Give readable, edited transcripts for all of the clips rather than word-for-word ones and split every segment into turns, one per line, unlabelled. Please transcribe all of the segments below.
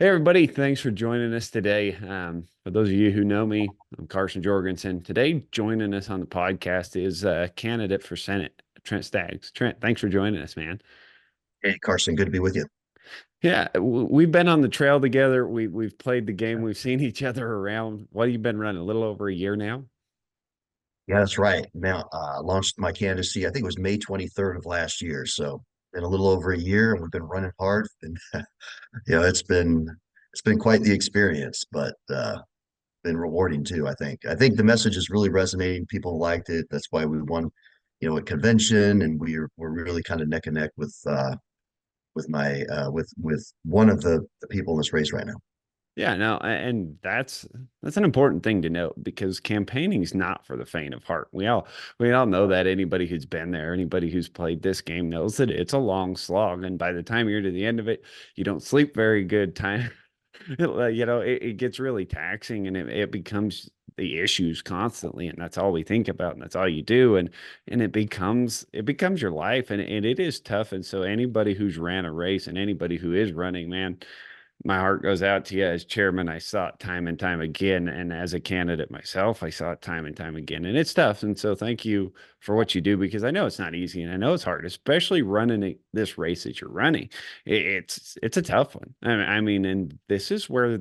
Hey, everybody. Thanks for joining us today. For those of you who know me, I'm Carson Jorgensen. Today, joining us on the podcast is a candidate for Senate, Trent Staggs. Trent, thanks for joining us, man.
Hey, Carson, good to be with you.
Yeah, we've been on the trail together. We've played the game. We've seen each other around. What have you been running? A little over a year now?
Yeah, that's right. Now, launched my candidacy, I think it was May 23rd of last year. So been a little over a year and we've been running hard and it's been quite the experience, but been rewarding too, I think. I think the message is really resonating. People liked it. That's why we won, at convention and we're really kind of neck and neck with my with one of the people in this race right now.
Yeah, no, and that's an important thing to note because campaigning is not for the faint of heart. We all know that. Anybody who's been there, anybody who's played this game knows that it's a long slog, and by the time you're to the end of it, you don't sleep very good. Time, it gets really taxing, and it becomes the issues constantly, and that's all we think about, and that's all you do, and it becomes your life, and it is tough. And so anybody who's ran a race and anybody who is running, man, my heart goes out to you. As chairman, I saw it time and time again. And as a candidate myself, I saw it time and time again. And it's tough. And so thank you for what you do because I know it's not easy and I know it's hard, especially running this race that you're running. It's a tough one. I mean, and this is where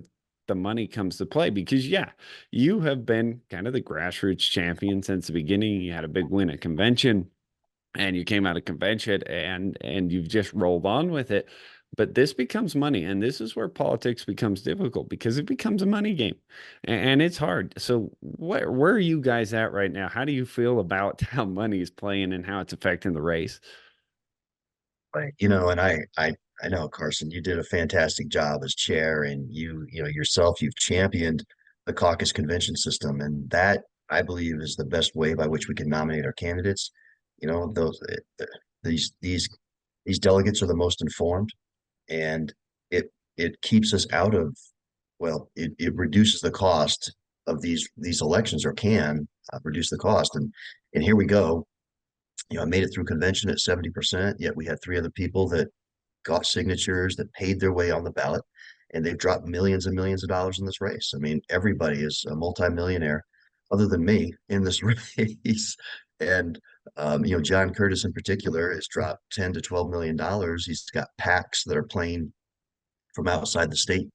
the money comes to play because yeah, you have been kind of the grassroots champion since the beginning. You had a big win at convention and you came out of convention and you've just rolled on with it, but this becomes money, and this is where politics becomes difficult because it becomes a money game, and it's hard. So where are you guys at right now? How do you feel about how money is playing and how it's affecting the race?
Right. And I know, Carson, you did a fantastic job as chair, and yourself, you've championed the caucus convention system, and that I believe is the best way by which we can nominate our candidates. You know, those these these these delegates are the most informed, and it keeps us out of, well, it reduces the cost of these elections, or can reduce the cost. And here we go. I made it through convention at 70%, yet we had three other people that got signatures that paid their way on the ballot, and they've dropped millions and millions of dollars in this race. I mean, everybody is a multimillionaire other than me in this race. And John Curtis in particular has dropped 10 to 12 million dollars. He's got PACs that are playing from outside the state.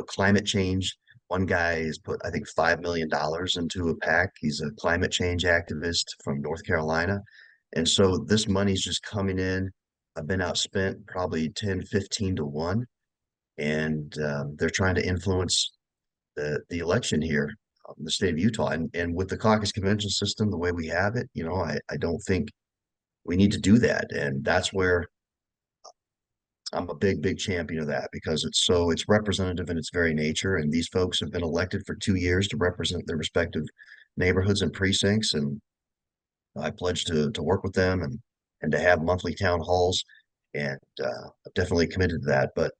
Climate change. One guy has put, I think, $5 million into a PAC. He's a climate change activist from North Carolina. And so this money's just coming in. I've been outspent probably 10, 15 to 1. And they're trying to influence the election here in the state of Utah. And with the caucus convention system, the way we have it, I don't think we need to do that. And that's where I'm a big, big champion of that because it's representative in its very nature. And these folks have been elected for 2 years to represent their respective neighborhoods and precincts. And I pledge to work with them and to have monthly town halls. And I've definitely committed to that. But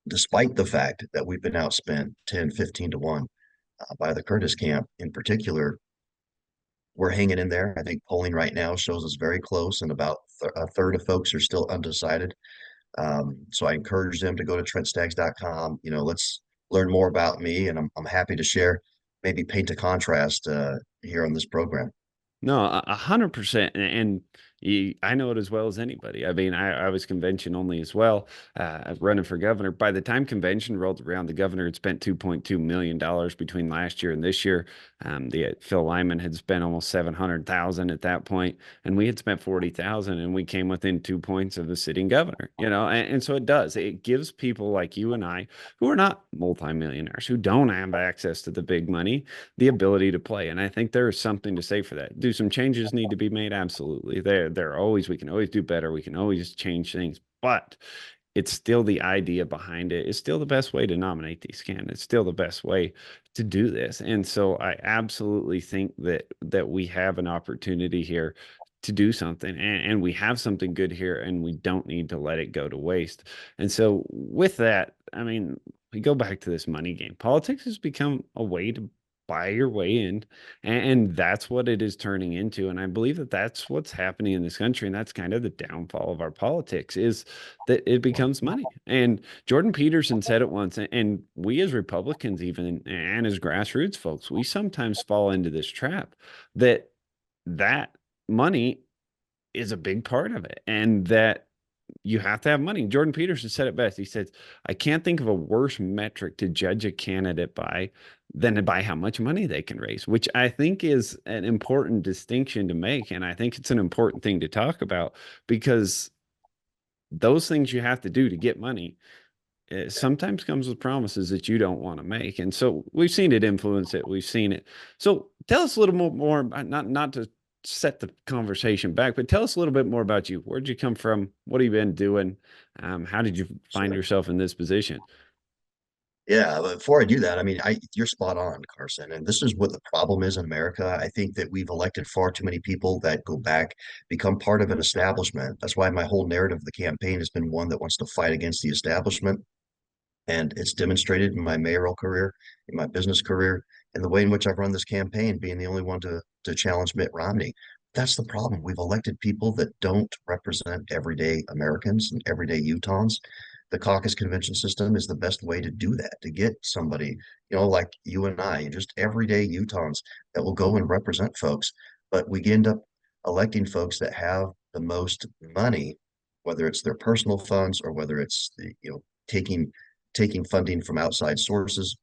despite the fact that we've been outspent 10, 15 to 1 by the Curtis camp in particular, we're hanging in there. I think polling right now shows us very close, and about a third of folks are still undecided. So I encourage them to go to trentstaggs.com. Let's learn more about me, and I'm happy to share, maybe paint a contrast here on this program.
No, 100%. And I know it as well as anybody. I mean, I was convention only as well, running for governor. By the time convention rolled around, the governor had spent $2.2 million between last year and this year. The Phil Lyman had spent almost 700,000 at that point, and we had spent 40,000, and we came within 2 points of the sitting governor. And so it does. It gives people like you and I, who are not multimillionaires, who don't have access to the big money, the ability to play. And I think there is something to say for that. Do some changes need to be made? Absolutely. We can always do better. We can always change things, but it's still the idea behind it. It's still the best way to nominate these candidates. Still the best way to do this. And so I absolutely think that we have an opportunity here to do something, and we have something good here, and we don't need to let it go to waste. And so with that, I mean, we go back to this money game. Politics has become a way buy your way in, and that's what it is turning into. And I believe that that's what's happening in this country, and that's kind of the downfall of our politics is that it becomes money. And Jordan Peterson said it once, and we as Republicans, even and as grassroots folks, we sometimes fall into this trap that that money is a big part of it, and that you have to have money. Jordan Peterson said it best. He said, I can't think of a worse metric to judge a candidate by than by how much money they can raise, which I think is an important distinction to make. And I think it's an important thing to talk about because those things you have to do to get money it sometimes comes with promises that you don't want to make. And so we've seen it influence it. We've seen it. So tell us a little more, not to set the conversation back, but tell us a little bit more about you. Where'd you come from? What have you been doing? How did you find
Sure.
yourself in this position?
Yeah, but before I do that, I mean, you're spot on, Carson. And this is what the problem is in America. I think that we've elected far too many people that go back, become part of an establishment. That's why my whole narrative of the campaign has been one that wants to fight against the establishment. And it's demonstrated in my mayoral career, in my business career, in the way in which I've run this campaign, being the only one to challenge Mitt Romney. That's the problem. We've elected people that don't represent everyday Americans and everyday Utahns. The caucus convention system is the best way to do that, to get somebody, like you and I, just everyday Utahns that will go and represent folks. But we end up electing folks that have the most money, whether it's their personal funds or whether it's taking funding from outside sources.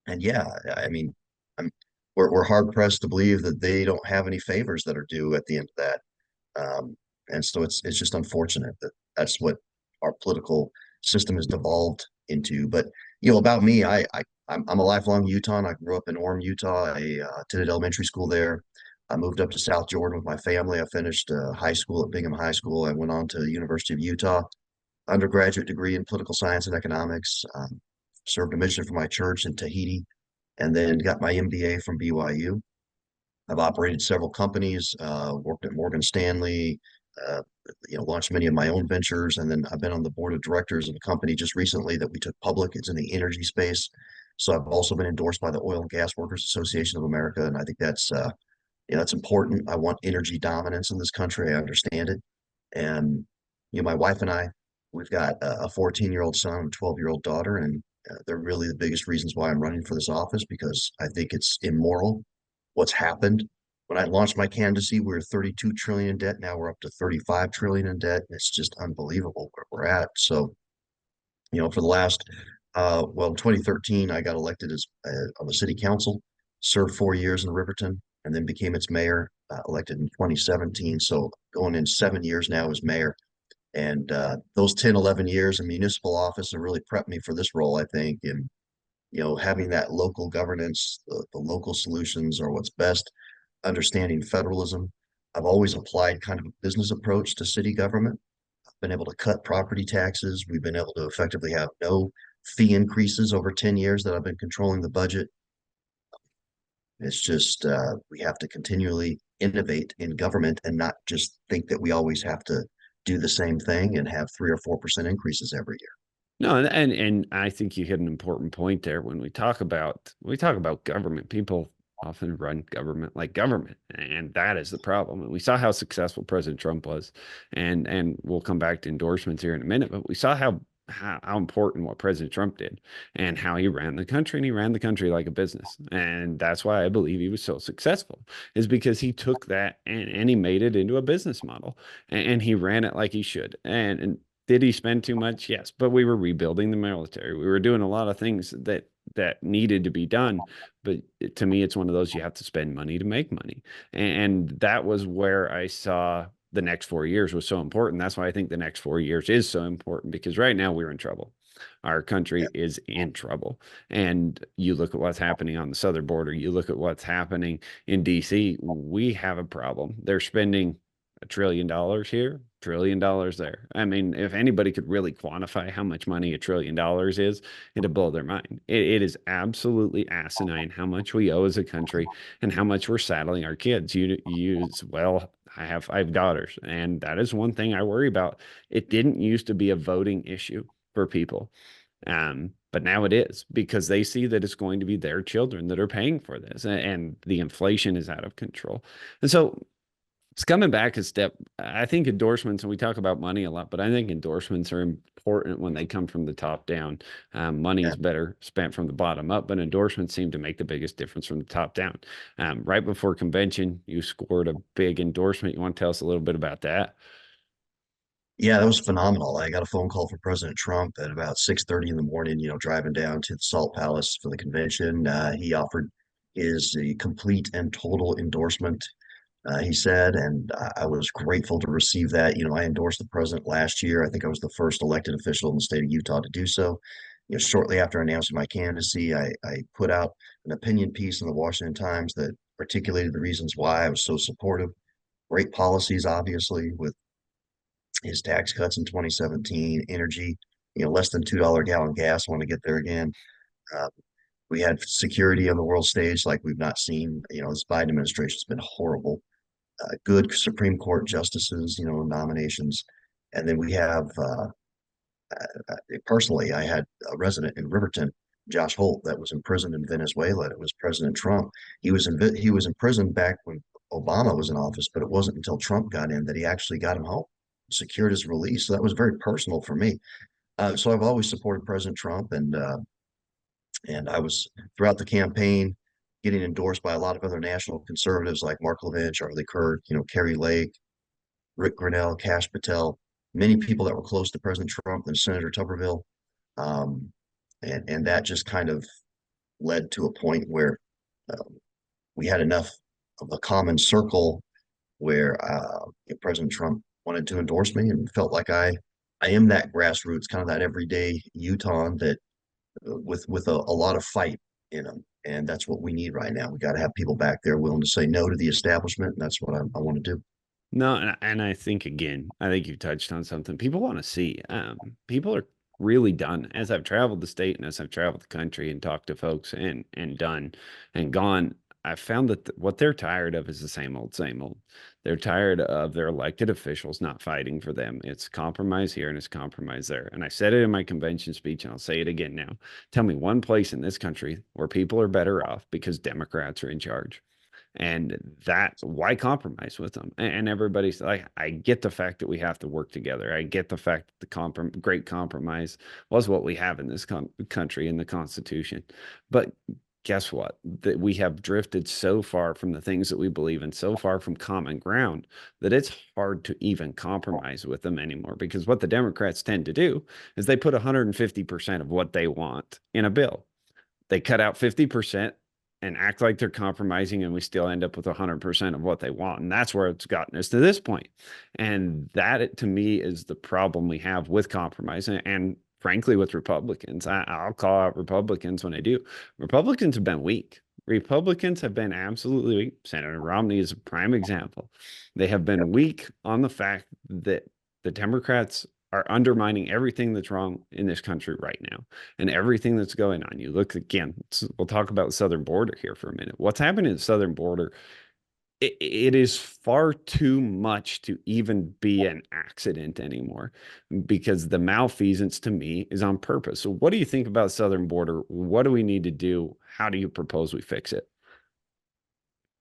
And yeah, I mean, I'm, we're hard pressed to believe that they don't have any favors that are due at the end of that. And so it's just unfortunate that that's what our political system has devolved into. But about me, I'm a lifelong Utahn. I grew up in Orem, Utah. I attended elementary school there. I moved up to South Jordan with my family. I finished high school at Bingham High School. I went on to the University of Utah, undergraduate degree in political science and economics. Served a mission for my church in Tahiti, and then got my MBA from BYU. I've operated several companies, worked at Morgan Stanley, uh, launched many of my own ventures, and then I've been on the board of directors of a company just recently that we took public. It's in the energy space. So I've also been endorsed by the Oil and Gas Workers Association of America, and I think that's important. I want energy dominance in this country. I understand it. And, my wife and I, we've got a 14-year-old son and a 12-year-old daughter, and they're really the biggest reasons why I'm running for this office because I think it's immoral what's happened. When I launched my candidacy, we were 32 trillion in debt. Now we're up to 35 trillion in debt. It's just unbelievable where we're at. So, for the last, in 2013, I got elected as on the city council, served 4 years in Riverton, and then became its mayor, elected in 2017. So going in 7 years now as mayor. And those 10, 11 years in municipal office have really prepped me for this role, I think. And, having that local governance, the local solutions are what's best, understanding federalism. I've always applied kind of a business approach to city government. I've been able to cut property taxes. We've been able to effectively have no fee increases over 10 years that I've been controlling the budget. It's just we have to continually innovate in government and not just think that we always have to do the same thing and have 3 or 4% increases every year.
No, and I think you hit an important point there when we talk about government. People often run government like government, and that is the problem. And we saw how successful President Trump was, and we'll come back to endorsements here in a minute, but we saw how important what President Trump did and how he ran the country, and he ran the country like a business. And that's why I believe he was so successful, is because he took that and he made it into a business model and he ran it like he should. And did he spend too much? Yes, but we were rebuilding the military. We were doing a lot of things that needed to be done. But to me, it's one of those you have to spend money to make money, and that was where I saw the next 4 years was so important. That's why I think the next 4 years is so important because right now we're in trouble. Our country
Yeah.
is in trouble. And you look at what's happening on the southern border, you look at what's happening in DC, we have a problem. They're spending $1 trillion here, $1 trillion there. I mean, if anybody could really quantify how much money $1 trillion is, it'd blow their mind. It is absolutely asinine how much we owe as a country and how much we're saddling our kids. Well, I have daughters, and that is one thing I worry about. It didn't used to be a voting issue for people. But now it is because they see that it's going to be their children that are paying for this, and the inflation is out of control. And so it's coming back a step. I think endorsements, and we talk about money a lot, but I think endorsements are important when they come from the top down. Money
Yeah.
is better spent from the bottom up, but endorsements seem to make the biggest difference from the top down. Right before convention, you scored a big endorsement. You want to tell us a little bit about that?
Yeah, that was phenomenal. I got a phone call from President Trump at about 6:30 in the morning, driving down to the Salt Palace for the convention. He offered his complete and total endorsement, he said, and I was grateful to receive that. I endorsed the president last year. I think I was the first elected official in the state of Utah to do so. Shortly after announcing my candidacy, I put out an opinion piece in the Washington Times that articulated the reasons why I was so supportive. Great policies, obviously, with his tax cuts in 2017, energy, less than $2 gallon gas. Want to get there again. Uh, we had security on the world stage like we've not seen. This Biden administration has been horrible. Good Supreme Court justices, nominations. And then we have, personally, I had a resident in Riverton, Josh Holt, that was imprisoned in Venezuela. It was President Trump. He was in prison back when Obama was in office, but it wasn't until Trump got in that he actually got him home, secured his release. So that was very personal for me. So I've always supported President Trump, and I was throughout the campaign getting endorsed by a lot of other national conservatives like Mark Levin, Charlie Kirk, Kerry Lake, Rick Grinnell, Kash Patel, many people that were close to President Trump and Senator Tuberville. Um, and that just kind of led to a point where um, we had enough of a common circle where President Trump wanted to endorse me and felt like I am that grassroots, kind of that everyday Utah that with a lot of fight in them. And that's what we need right now. We got to have people back there willing to say no to the establishment. And that's what I want to do.
No, and I think again, I think you touched on something people want to see. People are really done. As I've traveled the state and as I've traveled the country and talked to folks and done and gone, I found that what they're tired of is the same old, same old. They're tired of their elected officials not fighting for them. It's compromise here and it's compromise there. And I said it in my convention speech, and I'll say it again now. Tell me one place in this country where people are better off because Democrats are in charge. And that, why compromise with them? And everybody's like, I get the fact that we have to work together. I get the fact that great compromise was what we have in this country in the Constitution. But guess what? That we have drifted so far from the things that we believe in, so far from common ground, that it's hard to even compromise with them anymore. Because what the Democrats tend to do is they put 150% of what they want in a bill. They cut out 50% and act like they're compromising, and we still end up with 100% of what they want. And that's where it's gotten us to this point. And that, to me, is the problem we have with compromise and frankly, with Republicans. I'll call out Republicans when I do. Republicans have been weak. Republicans have been absolutely weak. Senator Romney is a prime example. They have been weak on the fact that the Democrats are undermining everything that's wrong in this country right now and everything that's going on. You look again, we'll talk about the southern border here for a minute. What's happening at the southern border? It is far too much to even be an accident anymore because the malfeasance to me is on purpose. So, what do you think about the southern border? What do we need to do? How do you propose we fix it?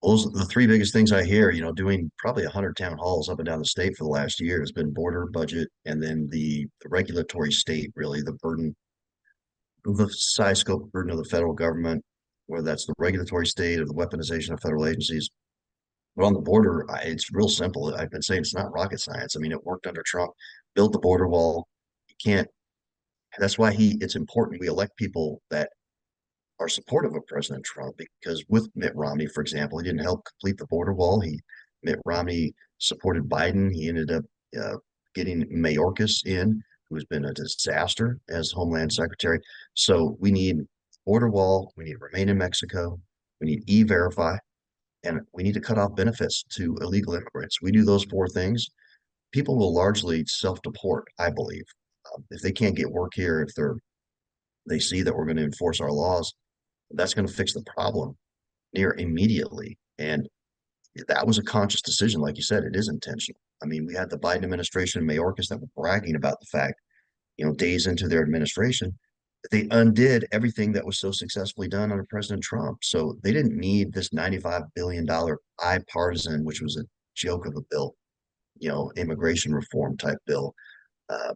Those are the three biggest things I hear, doing probably 100 town halls up and down the state for the last year has been border, budget, and then the regulatory state, really, the burden, the size, scope, burden of the federal government, whether that's the regulatory state or the weaponization of federal agencies. But on the border, it's real simple. I've been saying it's not rocket science. I mean, it worked under Trump, build the border wall. You can't, that's why it's important we elect people that are supportive of President Trump because with Mitt Romney, for example, he didn't help complete the border wall. Mitt Romney supported Biden. He ended up getting Mayorkas in, who has been a disaster as Homeland Secretary. So we need border wall. We need to remain in Mexico. We need e-verify, and we need to cut off benefits to illegal immigrants. We do those four things. People will largely self-deport, I believe. If they can't get work here, if they see that we're going to enforce our laws, that's going to fix the problem near immediately. And that was a conscious decision. Like you said, it is intentional. I mean, we had the Biden administration and Mayorkas that were bragging about the fact, days into their administration, they undid everything that was so successfully done under President Trump. So they didn't need this $95 billion bipartisan, which was a joke of a bill, immigration reform type bill. Uh,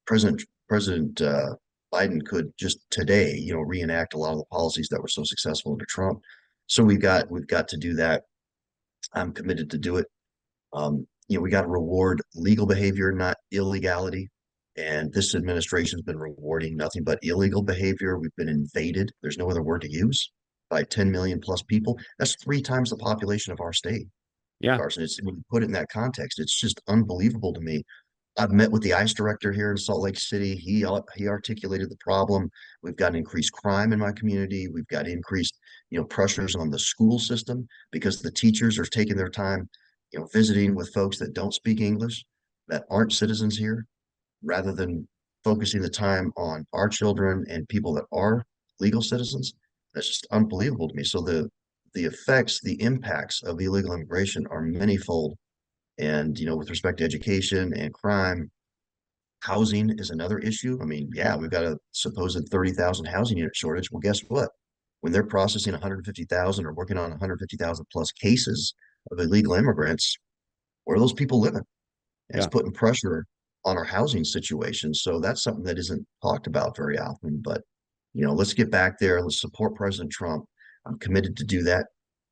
President Biden could just today, reenact a lot of the policies that were so successful under Trump. So we've got to do that. I'm committed to do it. We got to reward legal behavior, not illegality. And this administration's been rewarding nothing but illegal behavior. We've been invaded. There's no other word to use by 10 million plus people. That's 3 times the population of our state,
Yeah,
Carson. It's when you put it in that context, it's just unbelievable to me. I've met with the ICE director here in Salt Lake City. He articulated the problem. We've got increased crime in my community. We've got increased, pressures on the school system because the teachers are taking their time, visiting with folks that don't speak English, that aren't citizens here, rather than focusing the time on our children and people that are legal citizens. That's just unbelievable to me. So the effects, the impacts of illegal immigration are manyfold. And with respect to education and crime, housing is another issue. I mean, yeah, we've got a supposed 30,000 housing unit shortage. Well, guess what? When they're processing 150,000 or working on 150,000 plus cases of illegal immigrants, where are those people living? And it's
yeah.
putting pressure on our housing situation. So that's something that isn't talked about very often. But, let's get back there. Let's support President Trump. I'm committed to do that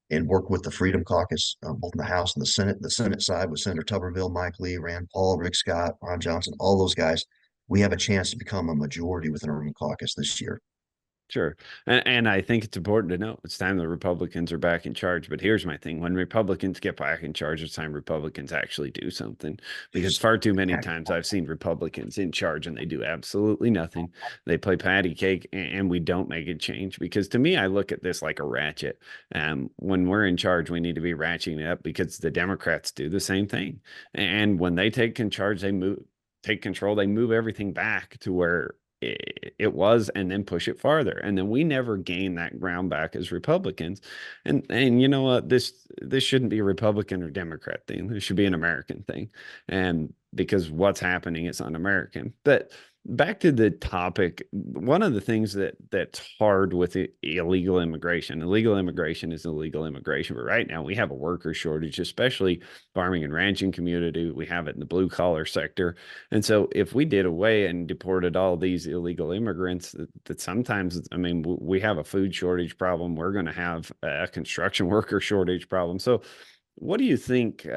and work with the Freedom Caucus, both in the House and the Senate. The Senate side with Senator Tuberville, Mike Lee, Rand Paul, Rick Scott, Ron Johnson, all those guys. We have a chance to become a majority within our own caucus this year.
Sure. And I think it's important to know it's time the Republicans are back in charge. But here's my thing. When Republicans get back in charge, it's time Republicans actually do something. Because
Just
far too many
act.
times I've seen Republicans in charge and they do absolutely nothing. They play patty cake and we don't make a change. Because to me, I look at this like a ratchet. When we're in charge, we need to be ratcheting it up because the Democrats do the same thing. And when they take control, they move everything back to where it was and then push it farther, and then we never gain that ground back as Republicans. And you know what, this shouldn't be a Republican or Democrat thing. This should be an American thing, and because what's happening is un-American. But back to the topic, one of the things that's hard with illegal immigration is illegal immigration, but right now we have a worker shortage, especially farming and ranching community. We have it in the blue collar sector. And so if we did away and deported all these illegal immigrants, that sometimes, I mean, we have a food shortage problem. We're going to have a construction worker shortage problem. So what do you think?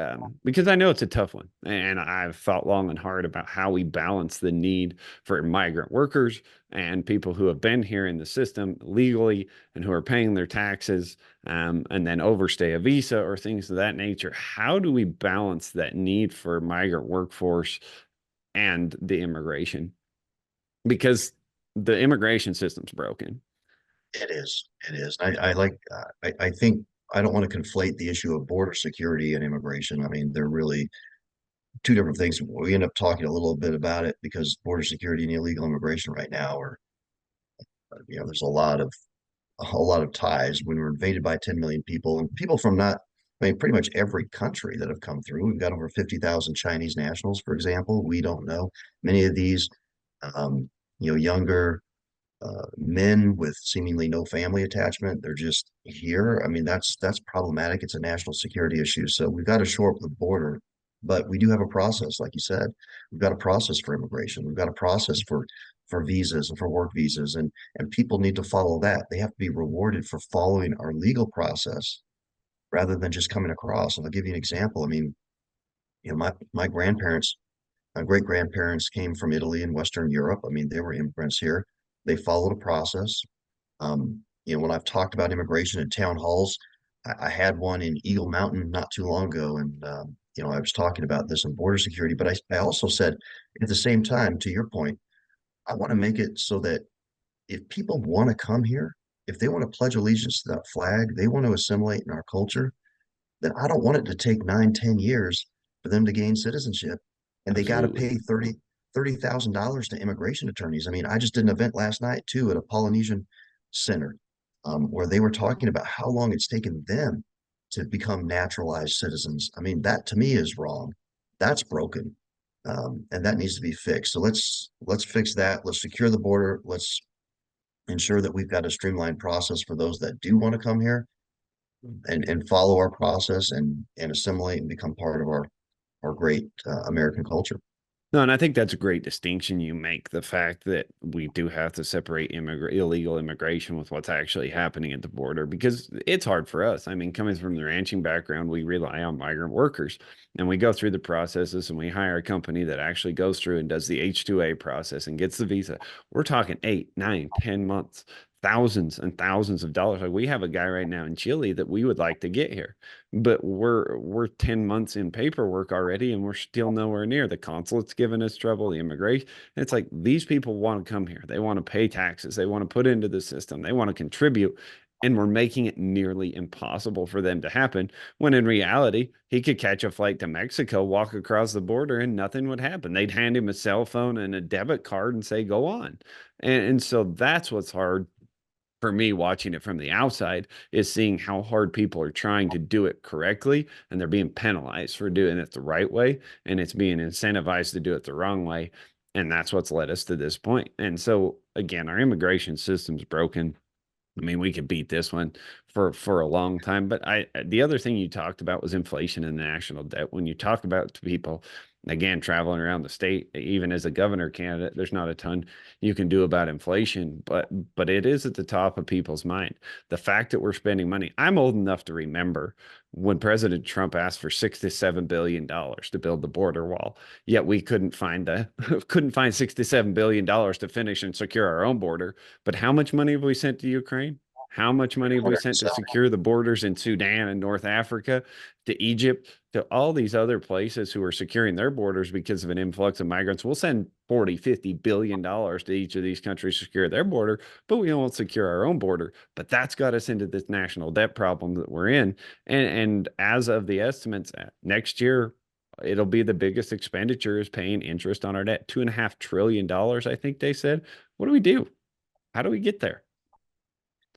Because I know it's a tough one, and I've thought long and hard about how we balance the need for migrant workers and people who have been here in the system legally and who are paying their taxes, and then overstay a visa or things of that nature. How do we balance that need for migrant workforce and the immigration? Because the immigration system's broken.
It is. It is. I like. I think I don't want to conflate the issue of border security and immigration. I mean, they're really two different things. We end up talking a little bit about it because border security and illegal immigration right now are, there's a lot of ties. When we're invaded by 10 million people and people from not, I mean, pretty much every country that have come through. We've got over 50,000 Chinese nationals, for example. We don't know many of these, um, younger men with seemingly no family attachment. They're just here. I mean, that's problematic. It's a national security issue. So we've got to shore up the border, but we do have a process, like you said. We've got a process for immigration. We've got a process for visas and for work visas, and people need to follow that. They have to be rewarded for following our legal process rather than just coming across. And I'll give you an example. I mean, my grandparents, my great grandparents came from Italy and Western Europe. I mean, they were immigrants here. They followed a process. When I've talked about immigration in town halls, I had one in Eagle Mountain not too long ago, and I was talking about this in border security. But I also said at the same time, to your point, I want to make it so that if people want to come here, if they want to pledge allegiance to that flag, they want to assimilate in our culture, then I don't want it to take 9, 10 years for them to gain citizenship. And they got to
Absolutely.
pay $30,000 to immigration attorneys. I mean, I just did an event last night too at a Polynesian center, where they were talking about how long it's taken them to become naturalized citizens. I mean, that to me is wrong. That's broken. and that needs to be fixed. So let's fix that. Let's secure the border. Let's ensure that we've got a streamlined process for those that do want to come here and follow our process and assimilate and become part of our great American culture.
No, and I think that's a great distinction you make. The fact that we do have to separate illegal immigration with what's actually happening at the border, because it's hard for us. I mean, coming from the ranching background, we rely on migrant workers and we go through the processes and we hire a company that actually goes through and does the H-2A process and gets the visa. We're talking 8, 9, 10 months, thousands and thousands of dollars. Like we have a guy right now in Chile that we would like to get here, but we're 10 months in paperwork already and we're still nowhere near. The consulate's giving us trouble, the immigration. It's like these people want to come here. They want to pay taxes. They want to put into the system. They want to contribute. And we're making it nearly impossible for them to happen. When in reality, he could catch a flight to Mexico, walk across the border, and nothing would happen. They'd hand him a cell phone and a debit card and say, go on. And so that's what's hard for me watching it from the outside is seeing how hard people are trying to do it correctly and they're being penalized for doing it the right way and it's being incentivized to do it the wrong way, and that's what's led us to this point. And so again, our immigration system's broken. I mean, we could beat this one for a long time, but the other thing you talked about was inflation and national debt. When you talk about to people, again, traveling around the state, even as a governor candidate, there's not a ton you can do about inflation, but it is at the top of people's mind. The fact that we're spending money. I'm old enough to remember when President Trump asked for $67 billion to build the border wall, yet we couldn't find $67 billion to finish and secure our own border. But how much money have we sent to Ukraine? How much money have we sent to secure the borders in Sudan and North Africa, to Egypt, to all these other places who are securing their borders because of an influx of migrants? We'll send 40, $50 billion to each of these countries to secure their border, but we won't secure our own border. But that's got us into this national debt problem that we're in. And as of the estimates, next year, it'll be the biggest expenditure is paying interest on our debt. $2.5 trillion, I think they said. What do we do? How do we get there?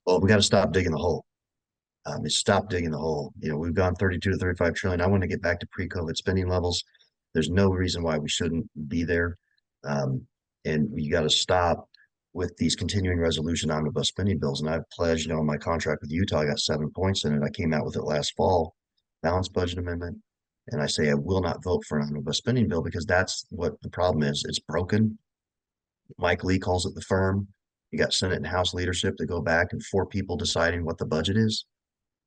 Well, we got to stop digging the hole. Is stop digging the hole. We've gone 32 to 35 trillion. I want to get back to pre-COVID spending levels. There's no reason why we shouldn't be there. Um, and you got to stop with these continuing resolution omnibus spending bills. And I've pledged, in my contract with Utah, I got 7 points in it. I came out with it last fall, balanced budget amendment. And I say I will not vote for an omnibus spending bill because that's what the problem is. It's broken. Mike Lee calls it the firm. You got Senate and House leadership that go back and four people deciding what the budget is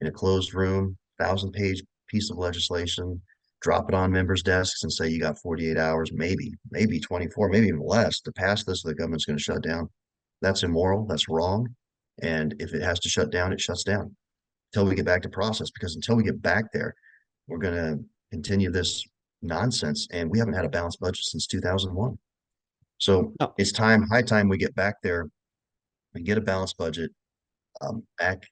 in a closed room, 1,000-page piece of legislation, drop it on members' desks and say you got 48 hours, maybe 24, maybe even less to pass this, or the government's going to shut down. That's immoral. That's wrong. And if it has to shut down, it shuts down until we get back to process. Because until we get back there, we're going to continue this nonsense. And we haven't had a balanced budget since 2001. So
Oh,
it's high time we get back there and get a balanced budget back.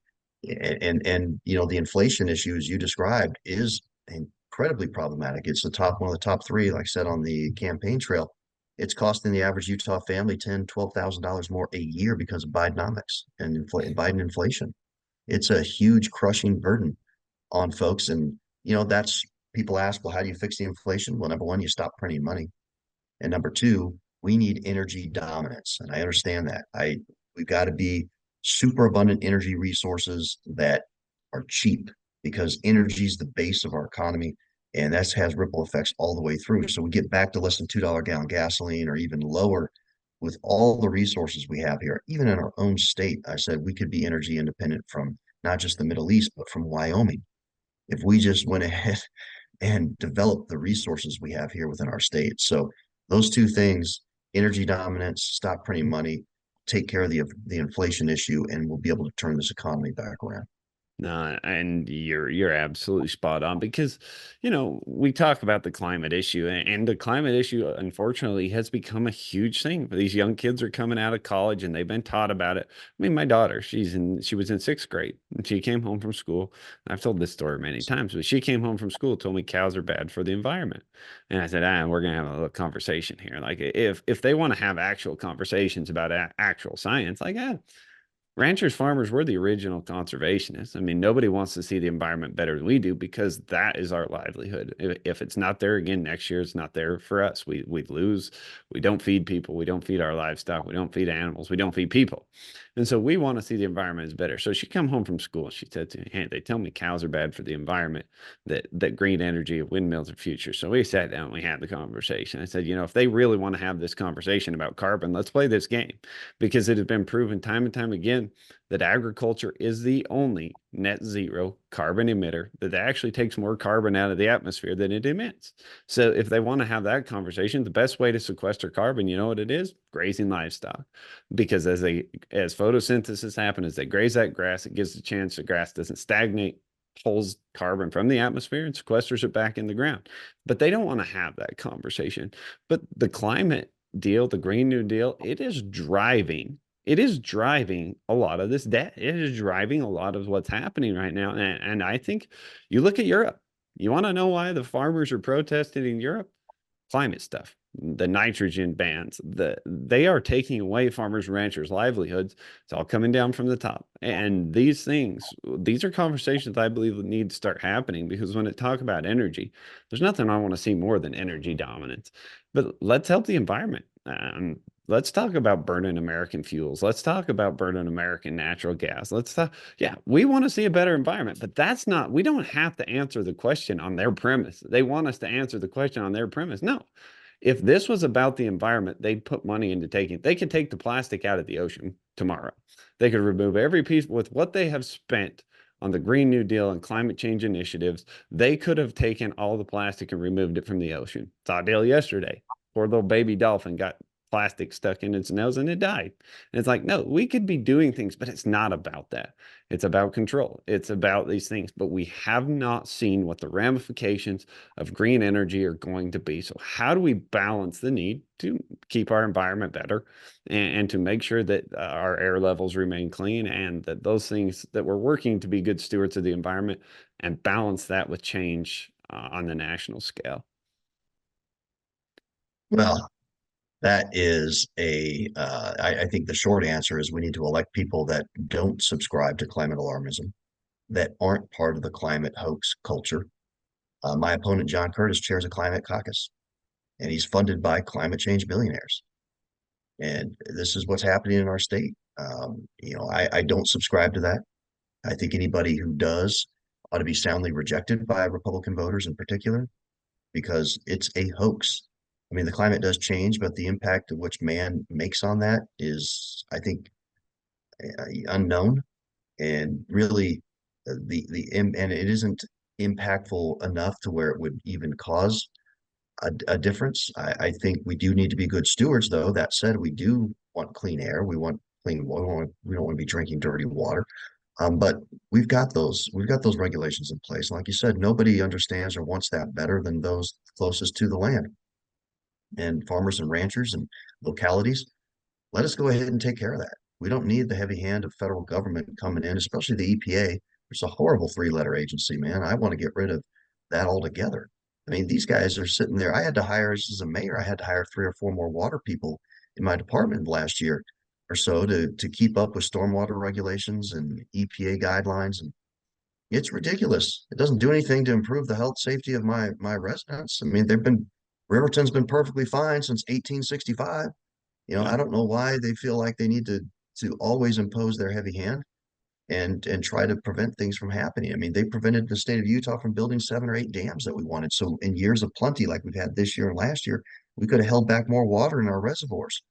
And the inflation issues you described is incredibly problematic. It's one of the top three, like I said on the campaign trail. It's costing the average Utah family $10,000, $12,000 more a year because of Bidenomics and Biden inflation. It's a huge crushing burden on folks. And that's people ask, well, how do you fix the inflation? Well, number one, you stop printing money. And number two, we need energy dominance. And I understand that. We've got to be super abundant energy resources that are cheap because energy is the base of our economy. And that has ripple effects all the way through. So we get back to less than $2 gallon gasoline or even lower with all the resources we have here, even in our own state. I said we could be energy independent from not just the Middle East, but from Wyoming. If we just went ahead and develop the resources we have here within our state. So those two things, energy dominance, stop printing money, take care of the inflation issue, and we'll be able to turn this economy back around.
no, and you're absolutely spot on because we talk about the climate issue and the climate issue unfortunately has become a huge thing. These young kids are coming out of college and they've been taught about it. I mean, my daughter, she was in sixth grade and she came home from school. I've told this story many times, but she came home from school, told me cows are bad for the environment. And I said, we're gonna have a little conversation here. Like if they want to have actual conversations about actual science, like ranchers, farmers, we're the original conservationists. I mean, nobody wants to see the environment better than we do because that is our livelihood. If it's not there again next year, it's not there for us. We lose. We don't feed people. We don't feed our livestock. We don't feed animals. We don't feed people. And so we want to see the environment is better. So she come home from school. She said to me, "Hey, they tell me cows are bad for the environment. That green energy, windmills are future." So we sat down. We had the conversation. I said, if they really want to have this conversation about carbon, let's play this game because it has been proven time and time again that agriculture is the only net zero carbon emitter that actually takes more carbon out of the atmosphere than it emits. So if they want to have that conversation, the best way to sequester carbon, you know what it is? Grazing livestock. Because as photosynthesis happens, as they graze that grass, it gives the chance the grass doesn't stagnate, pulls carbon from the atmosphere and sequesters it back in the ground. But they don't want to have that conversation. But the climate deal, the Green New Deal, it is driving a lot of this debt. It is driving a lot of what's happening right now. And I think you look at Europe, you want to know why the farmers are protesting in Europe? Climate stuff, the nitrogen bans, they are taking away farmers and ranchers' livelihoods. It's all coming down from the top. And these are conversations I believe need to start happening because when it talk about energy, there's nothing I want to see more than energy dominance. But let's help the environment. Let's talk about burning American fuels. Let's talk about burning American natural gas. Let's talk. Yeah, we want to see a better environment, but we don't have to answer the question on their premise. They want us to answer the question on their premise. No. If this was about the environment, they'd put money into they could take the plastic out of the ocean tomorrow. They could remove every piece with what they have spent on the Green New Deal and climate change initiatives. They could have taken all the plastic and removed it from the ocean. Saw a deal yesterday. Poor little baby dolphin got plastic stuck in its nose and it died. And it's like, no, we could be doing things, but it's not about that. It's about control. It's about these things, but we have not seen what the ramifications of green energy are going to be. So how do we balance the need to keep our environment better and to make sure that our air levels remain clean and that those things that we're working to be good stewards of the environment and balance that with change on the national scale?
Well, that is I think the short answer is we need to elect people that don't subscribe to climate alarmism, that aren't part of the climate hoax culture. My opponent, John Curtis, chairs a climate caucus, and he's funded by climate change billionaires. And this is what's happening in our state. I don't subscribe to that. I think anybody who does ought to be soundly rejected by Republican voters in particular, because it's a hoax. I mean, the climate does change, but the impact of which man makes on that is, I think, unknown. And really, and it isn't impactful enough to where it would even cause a difference. I think we do need to be good stewards, though. That said, we do want clean air. We want clean water. We don't want to be drinking dirty water. But we've got those regulations in place. Like you said, nobody understands or wants that better than those closest to the land. And farmers and ranchers and localities, let us go ahead and take care of that. We don't need the heavy hand of federal government coming in, especially the EPA. It's a horrible three-letter agency, man. I want to get rid of that altogether. I mean, these guys are sitting there. I had to hire, as a mayor, I had to hire 3 or 4 more water people in my department last year or so to keep up with stormwater regulations and EPA guidelines. And it's ridiculous. It doesn't do anything to improve the health safety of my residents. I mean, Riverton's been perfectly fine since 1865.
Yeah.
I don't know why they feel like they need to always impose their heavy hand and try to prevent things from happening. I mean, they prevented the state of Utah from building 7 or 8 dams that we wanted. So in years of plenty, like we've had this year and last year, we could have held back more water in our reservoirs.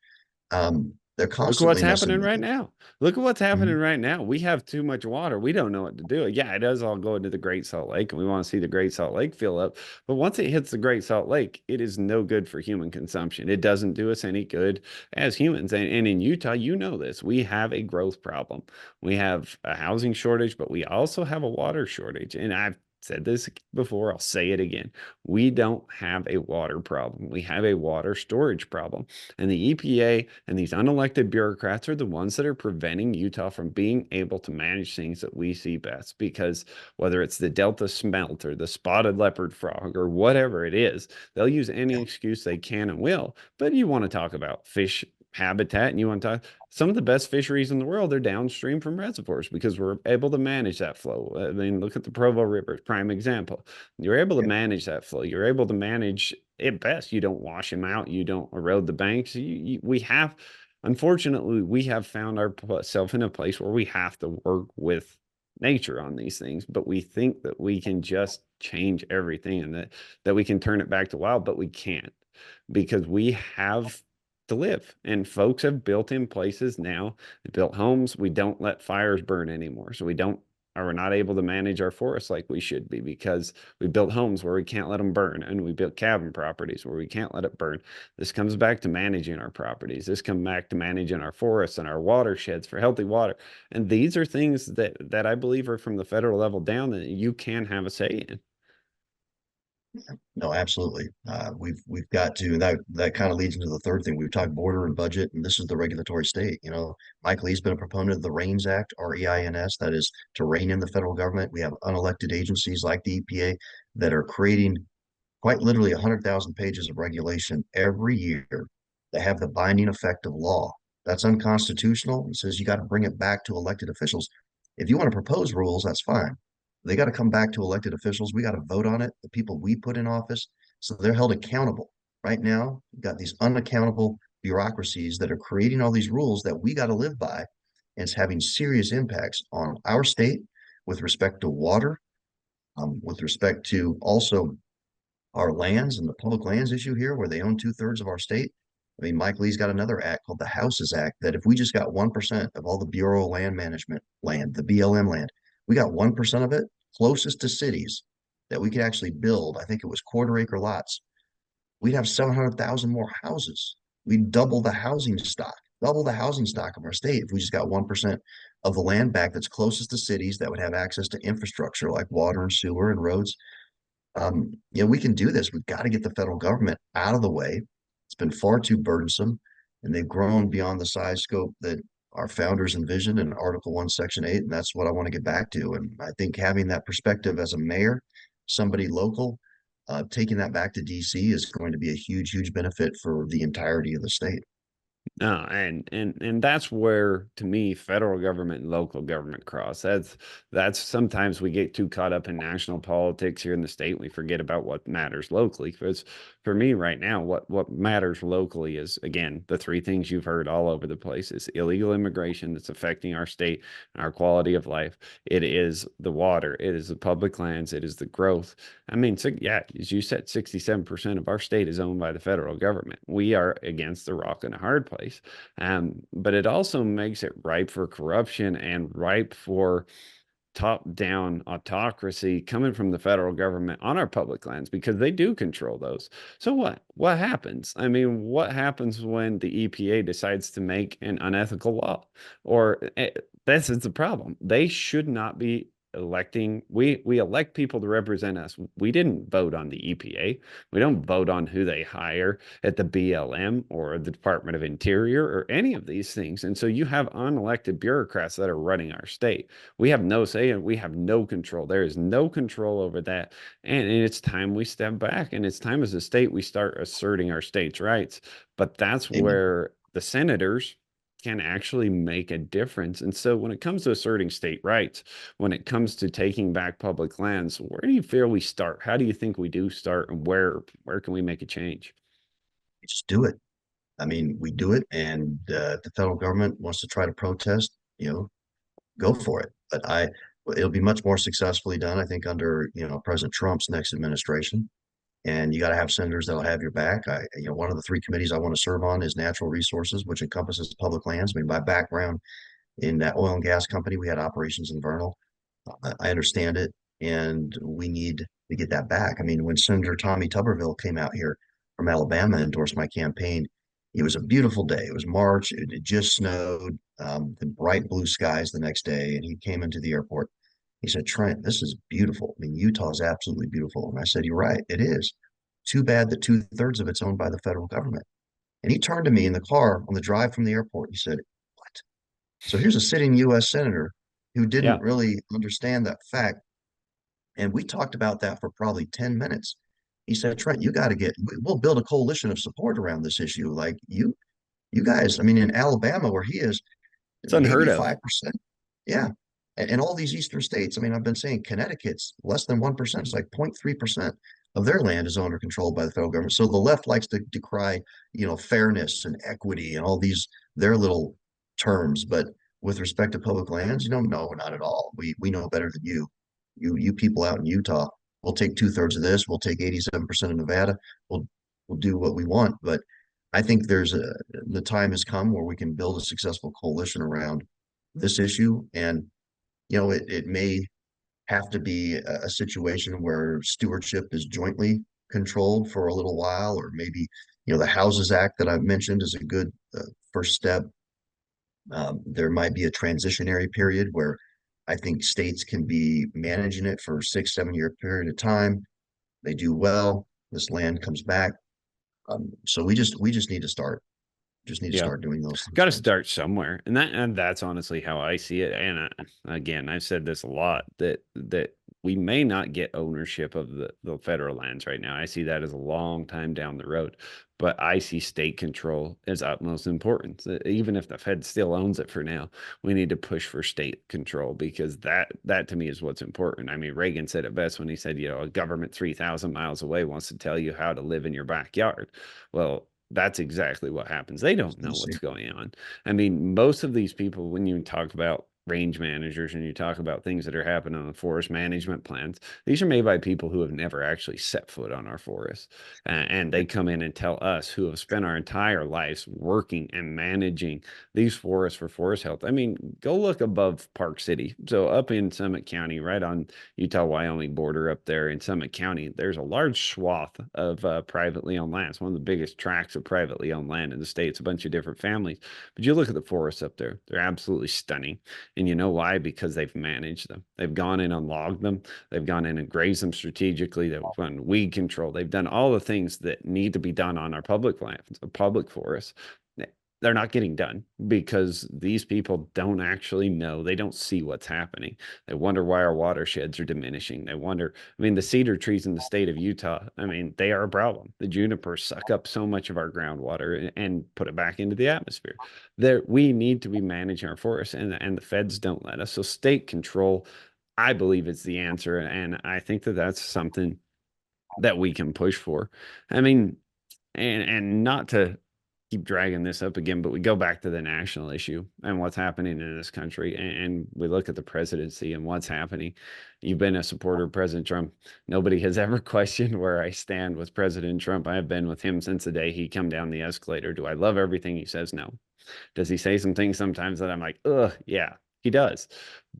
They're
Look at what's
constantly messing
happening
with
right
it.
now. Look at what's happening
Mhm.
right now. We have too much water. We don't know what to do. Yeah, it does all go into the Great Salt Lake, and we want to see the Great Salt Lake fill up. But once it hits the Great Salt Lake, it is no good for human consumption. It doesn't do us any good as humans. And in Utah, you know this. We have a growth problem. We have a housing shortage, but we also have a water shortage. And I've said this before, I'll say it again. We don't have a water problem. We have a water storage problem. And the EPA and these unelected bureaucrats are the ones that are preventing Utah from being able to manage things that we see best. Because whether it's the Delta smelt or the spotted leopard frog or whatever it is, they'll use any excuse they can and will. But you want to talk about fish. habitat and you want to talk, some of the best fisheries in the world are downstream from reservoirs because we're able to manage that flow. I mean, look at the Provo River, prime example. You're able to manage that flow. You're able to manage it best. You don't wash them out. You don't erode the banks. We have, unfortunately, we have found ourselves in a place where we have to work with nature on these things, but we think that we can just change everything and that we can turn it back to wild, but we can't because we have to live. And folks have built in places now, they built homes. We don't let fires burn anymore. So we don't, or we're not able to manage our forests like we should be because we built homes where we can't let them burn. And we built cabin properties where we can't let it burn. This comes back to managing our properties. This comes back to managing our forests and our watersheds for healthy water. And these are things that I believe are from the federal level down that you can have a say in.
No, absolutely. We've got to, and that kind of leads into the third thing. We've talked border and budget, and this is the regulatory state. Mike Lee's been a proponent of the REINS Act, REINS, that is to rein in the federal government. We have unelected agencies like the EPA that are creating quite literally 100,000 pages of regulation every year that have the binding effect of law. That's unconstitutional. It says you got to bring it back to elected officials. If you want to propose rules, that's fine. They got to come back to elected officials. We got to vote on it, the people we put in office. So they're held accountable. Right now, you've got these unaccountable bureaucracies that are creating all these rules that we got to live by. And it's having serious impacts on our state with respect to water, with respect to also our lands and the public lands issue here, where they own 2/3 of our state. I mean, Mike Lee's got another act called the Houses Act that if we just got 1% of all the Bureau of Land Management land, the BLM land, we got 1% of it closest to cities that we could actually build. I think it was quarter acre lots. We'd have 700,000 more houses. We'd double the housing stock of our state if we just got 1% of the land back that's closest to cities that would have access to infrastructure like water and sewer and roads. We can do this. We've got to get the federal government out of the way. It's been far too burdensome, and they've grown beyond the size scope that our founders envisioned in Article 1, Section 8, and that's what I want to get back to. And I think having that perspective as a mayor, somebody local, taking that back to DC is going to be a huge, huge benefit for the entirety of the state.
No, and that's where to me federal government and local government cross. That's sometimes we get too caught up in national politics here in the state. We forget about what matters locally. Because for me right now, what matters locally is again the three things you've heard all over the place is illegal immigration that's affecting our state and our quality of life. It is the water, it is the public lands, it is the growth. I mean, so yeah, as you said, 67% of our state is owned by the federal government. We are against the rock and a hard place. But it also makes it ripe for corruption and ripe for top-down autocracy coming from the federal government on our public lands because they do control those. So what happens? I mean, what happens when the EPA decides to make an unethical law? Or this is the problem. They should not be electing we elect people to represent us. We didn't vote on the EPA. We don't vote on who they hire at the BLM or the Department of Interior or any of these things. And so you have unelected bureaucrats that are running our state. We have no say and we have no control. There is no control over that. And it's time we step back and it's time as a state we start asserting our state's rights. But that's
Amen.
where the senators can actually make a difference. And so when it comes to asserting state rights, when it comes to taking back public lands, where do you feel we start? How do you think we do start and where can we make a change?
We just do it. I mean, we do it, and the federal government wants to try to protest, go for it. But it'll be much more successfully done, I think, under President Trump's next administration. And you got to have senators that'll have your back. One of the three committees I want to serve on is natural resources, which encompasses public lands. I mean, my background in that oil and gas company, we had operations in Vernal. I understand it, and we need to get that back. I mean, when Senator Tommy Tuberville came out here from Alabama and endorsed my campaign, it was a beautiful day. It was March. It had just snowed, the bright blue skies the next day, and he came into the airport. He said, Trent, this is beautiful. I mean, Utah is absolutely beautiful. And I said, you're right, it is. Too bad that 2/3 of it's owned by the federal government. And he turned to me in the car on the drive from the airport. He said, what? So here's a sitting U.S. senator who didn't
Yeah.
really understand that fact. And we talked about that for probably 10 minutes. He said, Trent, we'll build a coalition of support around this issue. Like You guys, I mean, in Alabama, where he is,
It's
maybe
unheard of.
5%. Yeah. And all these eastern states, I mean, I've been saying Connecticut's less than 1%. It's like 0.3% of their land is owned or controlled by the federal government. So the left likes to decry, fairness and equity and all these their little terms. But with respect to public lands, no, not at all. We know better than you. You people out in Utah, we'll take two-thirds of this, we'll take 87% of Nevada, we'll do what we want. But I think the time has come where we can build a successful coalition around this issue. And, it may have to be a situation where stewardship is jointly controlled for a little while, or maybe, the Houses Act that I've mentioned is a good first step. There might be a transitionary period where I think states can be managing it for 6, 7 year period of time. They do well, this land comes back. So we just need to
Yeah.
start doing those
Got to
things.
start somewhere, and that's honestly how I see it. And again, I've said this a lot that we may not get ownership of the federal lands right now. I see that as a long time down the road, but I see state control as utmost importance. Even if the Fed still owns it for now, we need to push for state control because that to me is what's important. I mean, Reagan said it best when he said, a government 3,000 miles away wants to tell you how to live in your backyard. Well, that's exactly what happens. They don't know what's going on. I mean, most of these people, when you talk about range managers and you talk about things that are happening on the forest management plans, these are made by people who have never actually set foot on our forests. And they come in and tell us who have spent our entire lives working and managing these forests for forest health. I mean, go look above Park City. So up in Summit County, right on Utah-Wyoming border up there in Summit County, there's a large swath of privately owned land. It's one of the biggest tracts of privately owned land in the state. It's a bunch of different families. But you look at the forests up there, they're absolutely stunning. And you know why? Because they've managed them. They've gone in and logged them. They've gone in and grazed them strategically. They've done weed control. They've done all the things that need to be done on our public lands, public forests. They're not getting done because these people don't actually know. They don't see what's happening. They wonder why our watersheds are diminishing. They wonder, I mean, the cedar trees in the state of Utah, I mean, they are a problem. The junipers suck up so much of our groundwater and put it back into the atmosphere. There, we need to be managing our forests, and the feds don't let us. So state control, I believe, is the answer, and I think that that's something that we can push for. I mean, and not to keep dragging this up again, but we go back to the national issue and what's happening in this country, and we look at the presidency and what's happening. You've been a supporter of President Trump. Nobody has ever questioned where I stand with President Trump. I have been with him since the day he come down the escalator. Do I love everything he says? No. Does he say some things sometimes that I'm like, ugh, yeah, he does.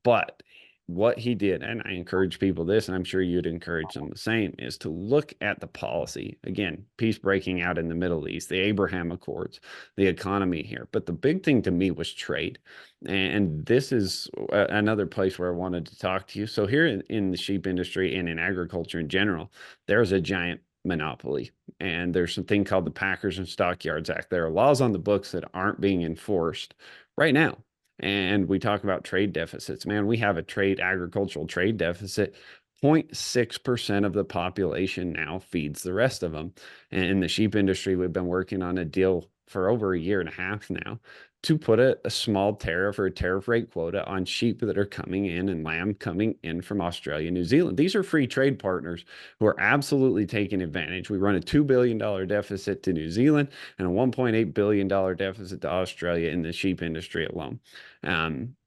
But what he did, and I encourage people this, and I'm sure you'd encourage them the same, is to look at the policy. Again, peace breaking out in the Middle East, the Abraham Accords, the economy here. But the big thing to me was trade. And this is another place where I wanted to talk to you. So here in the sheep industry and in agriculture in general, there's a giant monopoly. And there's something called the Packers and Stockyards Act. There are laws on the books that aren't being enforced right now. And we talk about trade deficits. Man, we have a agricultural trade deficit. 0.6% of the population now feeds the rest of them. And in the sheep industry, we've been working on a deal for over a year and a half now to put a small tariff or a tariff rate quota on sheep that are coming in and lamb coming in from Australia, New Zealand. These are free trade partners who are absolutely taking advantage. We run a $2 billion deficit to New Zealand and a $1.8 billion deficit to Australia in the sheep industry alone.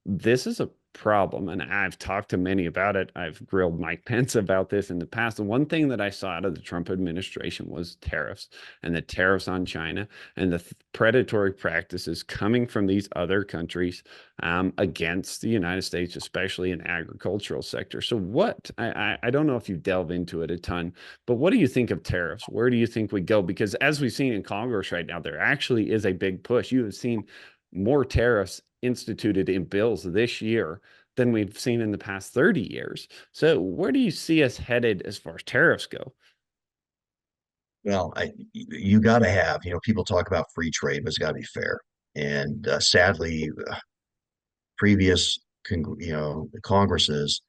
This is a problem, and I've talked to many about it. I've grilled Mike Pence about this in the past. The one thing that I saw out of the Trump administration was tariffs and the tariffs on China and the predatory practices coming from these other countries against the United States, especially in agricultural sector. So what, I don't know if you delve into it a ton, but what do you think of tariffs? Where do you think we go? Because as we've seen in Congress right now, there actually is a big push. You have seen more tariffs instituted in bills this year than we've seen in the past 30 years. So where do you see us headed as far as tariffs go?
Well, you got to have, people talk about free trade, but it's got to be fair. And sadly, previous, Congresses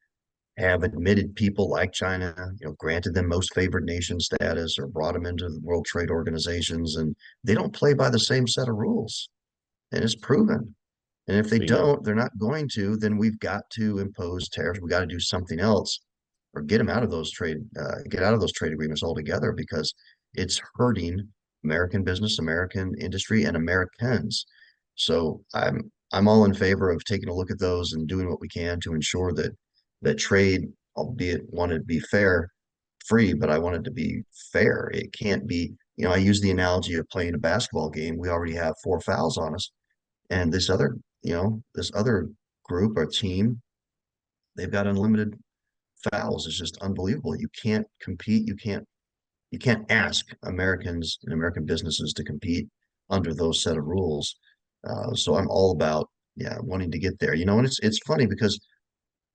have admitted people like China, granted them most favored nation status or brought them into the World Trade Organizations, and they don't play by the same set of rules. And it's proven. And if they
Bingo.
don't, they're not going to, then we've got to impose tariffs. We got to do something else or get them out of those get out of those trade agreements altogether because it's hurting American business, American industry, and Americans. So I'm all in favor of taking a look at those and doing what we can to ensure that trade, albeit wanted to be fair, free, but I want it to be fair. It can't be, I use the analogy of playing a basketball game. We already have four fouls on us, and this other group or team, they've got unlimited fouls. It's just unbelievable. You can't compete. You can't ask Americans and American businesses to compete under those set of rules. So I'm all about wanting to get there. And it's funny because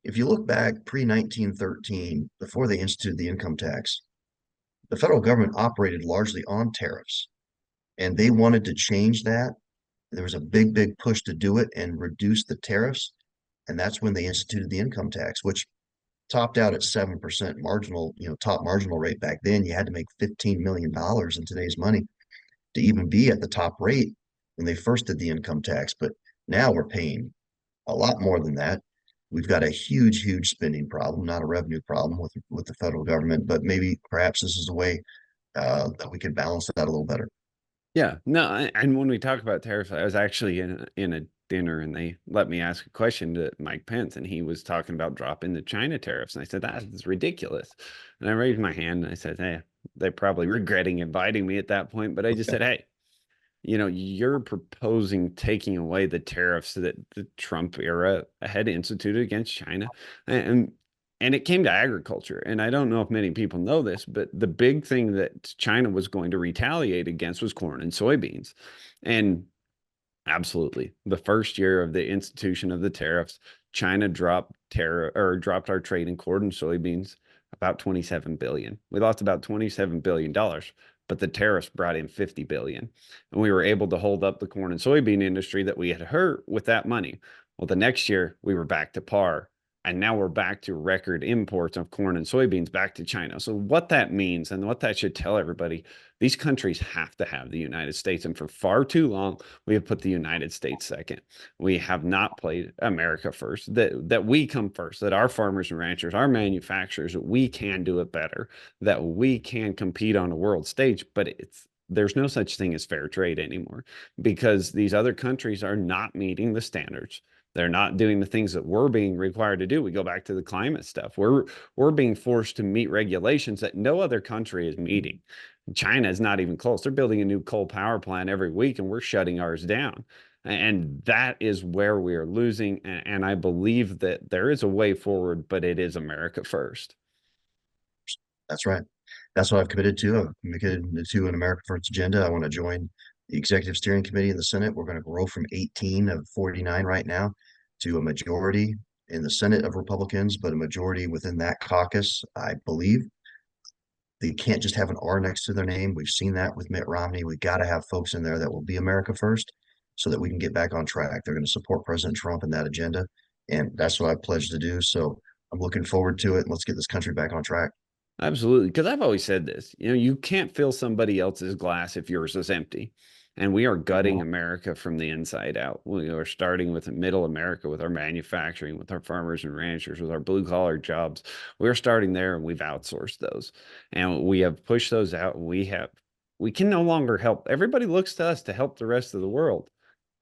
if you look back pre 1913, before they instituted the income tax, the federal government operated largely on tariffs, and they wanted to change that. There was a big push to do it and reduce the tariffs, and that's when they instituted the income tax, which topped out at 7% marginal, top marginal rate back then. You had to make $15 million in today's money to even be at the top rate when they first did the income tax. But now we're paying a lot more than that. We've got a huge spending problem, not a revenue problem with the federal government, but maybe perhaps this is a way that we could balance that a little better.
Yeah, no, and when we talk about tariffs, I was actually in a dinner and they let me ask a question to Mike Pence, and he was talking about dropping the China tariffs, and I said that is ridiculous, and I raised my hand and I said, hey, they're probably regretting inviting me at that point, but I just said, hey, you're proposing taking away the tariffs that the Trump era had instituted against China. And and it came to agriculture. And I don't know if many people know this, but the big thing that China was going to retaliate against was corn and soybeans. And absolutely. The first year of the institution of the tariffs, China dropped our trade in corn and soybeans about 27 billion. We lost about 27 billion dollars, but the tariffs brought in 50 billion. And we were able to hold up the corn and soybean industry that we had hurt with that money. Well, the next year we were back to par. And now we're back to record imports of corn and soybeans back to China. So, what that means and what that should tell everybody, these countries have to have the United States. And for far too long, we have put the United States second. We have not played America first, that we come first, that our farmers and ranchers, our manufacturers, that we can do it better, that we can compete on a world stage. But there's no such thing as fair trade anymore because these other countries are not meeting the standards. They're not doing the things that we're being required to do. We go back to the climate stuff. We're being forced to meet regulations that no other country is meeting. China is not even close. They're building a new coal power plant every week, and we're shutting ours down. And that is where we are losing. And I believe that there is a way forward, but it is America first.
That's right. That's what I've committed to. I've committed to an America First agenda. I want to join the executive steering committee in the Senate. We're going to grow from 18 of 49 right now to a majority in the Senate of Republicans, but a majority within that caucus. I believe they can't just have an R next to their name. We've seen that with Mitt Romney. We got to have folks in there that will be America first so that we can get back on track. They're going to support President Trump in that agenda. And that's what I pledged to do. So I'm looking forward to it. Let's get this country back on track.
Absolutely. Because I've always said this, you can't fill somebody else's glass if yours is empty. And we are gutting
Mhm.
America from the inside out. We are starting with middle America, with our manufacturing, with our farmers and ranchers, with our blue collar jobs. We're starting there and we've outsourced those. And we have pushed those out. And we can no longer help. Everybody looks to us to help the rest of the world.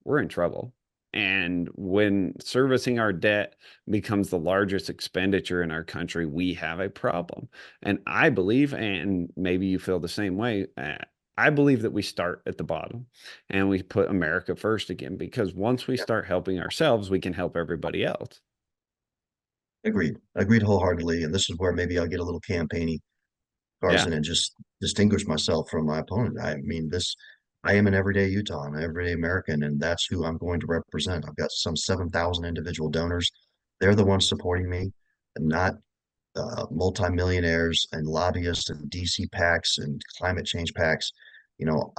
We're in trouble. And when servicing our debt becomes the largest expenditure in our country, we have a problem. And I believe, and maybe you feel the same way, I believe that we start at the bottom and we put America first again, because once we start helping ourselves, we can help everybody else.
Agreed. Agreed wholeheartedly. And this is where maybe I'll get a little campaigny,
Yeah,
Carson, and just distinguish myself from my opponent. I mean, I am an everyday Utah, an everyday American, and that's who I'm going to represent. I've got some 7,000 individual donors. They're the ones supporting me, and not multimillionaires and lobbyists and DC PACs and climate change PACs.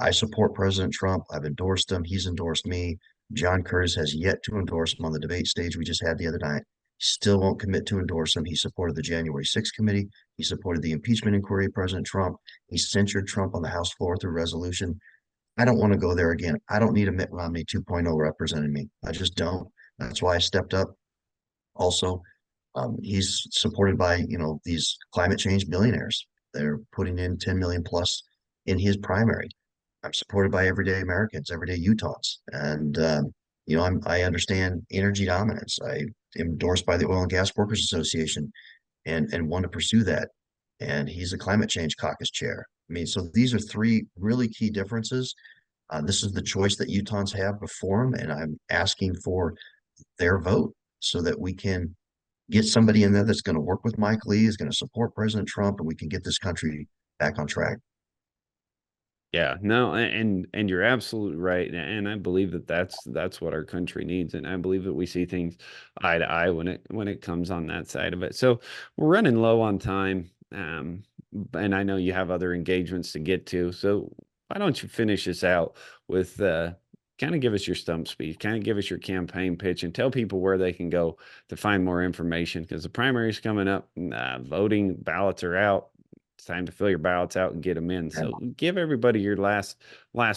I support President Trump. I've endorsed him. He's endorsed me. John Curtis has yet to endorse him on the debate stage we just had the other night. still won't commit to endorse him. He supported the January 6th committee. He supported the impeachment inquiry of President Trump. He censured Trump on the House floor through resolution. I don't want to go there again. I don't need a Mitt Romney 2.0 representing me. I just don't. That's why I stepped up. Also, he's supported by, these climate change billionaires. They're putting in 10 million plus in his primary. I'm supported by everyday Americans, everyday Utahns. And, I understand energy dominance. I am endorsed by the Oil and Gas Workers Association and want to pursue that. And he's a climate change caucus chair. I mean, so these are three really key differences. This is the choice that Utahns have before them, and I'm asking for their vote so that we can get somebody in there that's going to work with Mike Lee, is going to support President Trump, and we can get this country back on track.
Yeah, no, and you're absolutely right, and I believe that that's what our country needs, and I believe that we see things eye to eye when it comes on that side of it. So we're running low on time, and I know you have other engagements to get to. So why don't you finish this out with kind of give us your stump speech, kind of give us your campaign pitch, and tell people where they can go to find more information because the primary's coming up, voting ballots are out. It's time to fill your ballots out and get them in.
And
So give everybody your last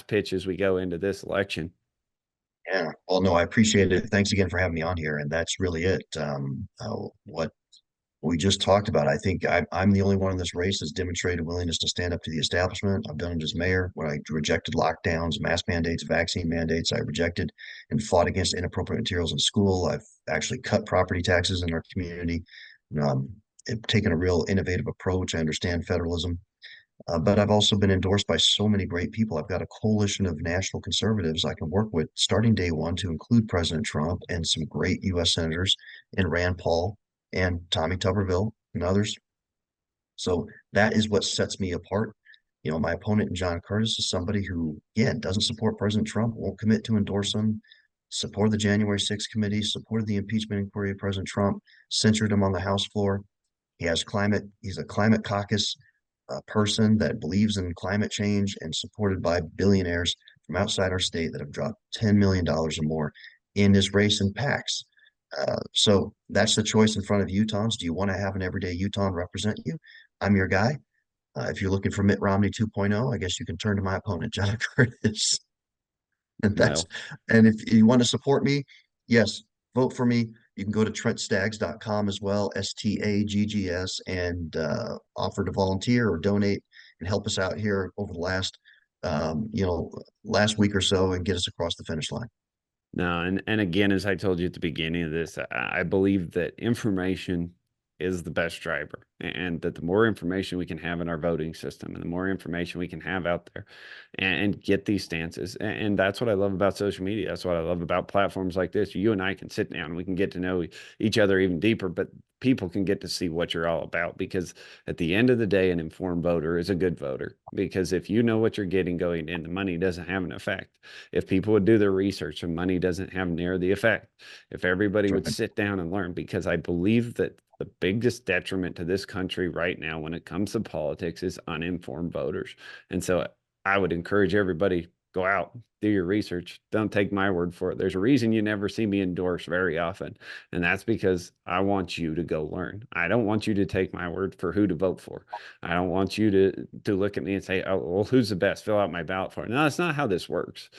pitch as we go into this election.
yeah, well, no, I appreciate it. Thanks again for having me on here. And that's really it. What we just talked about. I think I'm the only one in this race that's demonstrated willingness to stand up to the establishment. I've done it as mayor when I rejected lockdowns, mask mandates, vaccine mandates. I rejected and fought against inappropriate materials in school. I've actually cut property taxes in our community. Um, taken a real innovative approach. I understand federalism. But I've also been endorsed by so many great people. I've got a coalition of national conservatives I can work with starting day one to include President Trump and some great U.S. senators and Rand Paul and Tommy Tuberville and others. So that is what sets me apart. My opponent, John Curtis, is somebody who, again, doesn't support President Trump, won't commit to endorse him, supported the January 6th committee, supported the impeachment inquiry of President Trump, censured him on the House floor. He's a climate caucus person that believes in climate change and supported by billionaires from outside our state that have dropped $10 million or more in this race in PACs. So that's the choice in front of Utahns. Do you want to have an everyday Utahn represent you? I'm your guy. If you're looking for Mitt Romney 2.0, I guess you can turn to my opponent, John Curtis. And that's
Well,
and if you want to support me, yes, vote for me. You can go to trentstaggs.com as well, Staggs, and offer to volunteer or donate and help us out here over the last week or so and get us across the finish line.
no, and again, as I told you at the beginning of this, I believe that information is the best driver, and that the more information we can have in our voting system, and the more information we can have out there, and get these stances, and that's what I love about social media. That's what I love about platforms like this. You and I can sit down, and we can get to know each other even deeper, but people can get to see what you're all about because at the end of the day, an informed voter is a good voter because if you know what you're getting going in, the money doesn't have an effect. If people would do their research, the money doesn't have near the effect. If everybody would
Right.
sit down and learn, because I believe that the biggest detriment to this country right now when it comes to politics is uninformed voters. And so I would encourage everybody go out, do your research. Don't take my word for it. There's a reason you never see me endorse very often, and that's because I want you to go learn. I don't want you to take my word for who to vote for. I don't want you to look at me and say, "Oh, well, who's the best? Fill out my ballot for it." No, that's not how this works.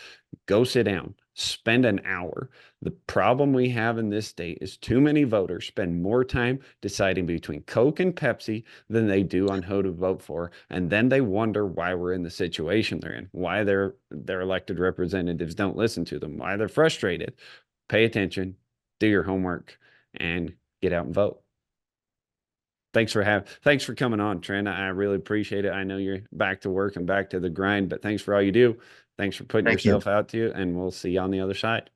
Go sit down, spend an hour. The problem we have in this state is too many voters spend more time deciding between Coke and Pepsi than they do on who to vote for. And then they wonder why we're in the situation they're in, why their elected representatives don't listen to them, why they're frustrated. Pay attention, do your homework, and get out and vote. Thanks for coming on, Trent. I really appreciate it. I know you're back to work and back to the grind, but thanks for all you do. Thanks for putting
Thank you.
yourself out to you, and we'll see you on the other side.